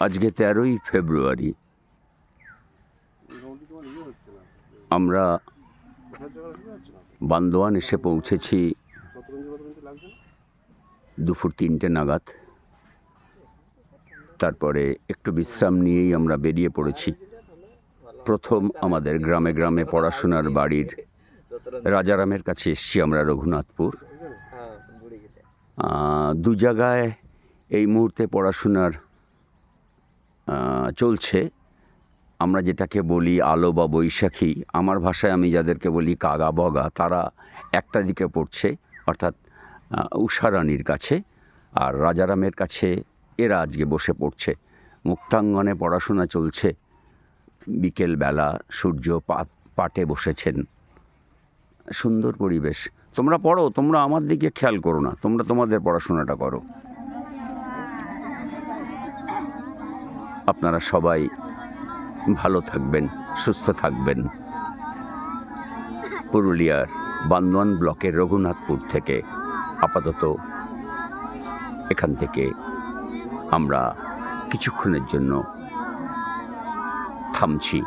আজকে 13ই ফেব্রুয়ারি। আমরা বান্দোয়ান এসে পৌঁছেছি দুপুর 3টে নাগাদ। তারপরে একটু বিশ্রাম নিয়েই আমরা বেরিয়ে পড়েছি। প্রথম আমাদের গ্রামে গ্রামে পড়াশোনার বাড়ির রাজারামের কাছে এসছি আমরা, রঘুনাথপুর। দু জায়গায় এই মুহূর্তে পড়াশোনার চলছে। আমরা যেটাকে বলি আলো বা বৈশাখী, আমার ভাষায় আমি যাদেরকে বলি কাগা বগা, তারা একটা দিকে পড়ছে, অর্থাৎ উষারানীর কাছে, আর রাজারামের কাছে এরা আজকে বসে পড়ছে। মুক্তাঙ্গনে পড়াশোনা চলছে। বিকেলবেলা সূর্য পাটে বসেছেন। সুন্দর পরিবেশ। তোমরা পড়ো, তোমরা আমার দিকে খেয়াল করো না, তোমরা তোমাদের পড়াশোনাটা করো। আপনারা সবাই ভালো থাকবেন, সুস্থ থাকবেন। পুরুলিয়ার বান্দোয়ান ব্লকের রঘুনাথপুর থেকে আপাতত এখান থেকে আমরা কিছুক্ষণের জন্য থামছি।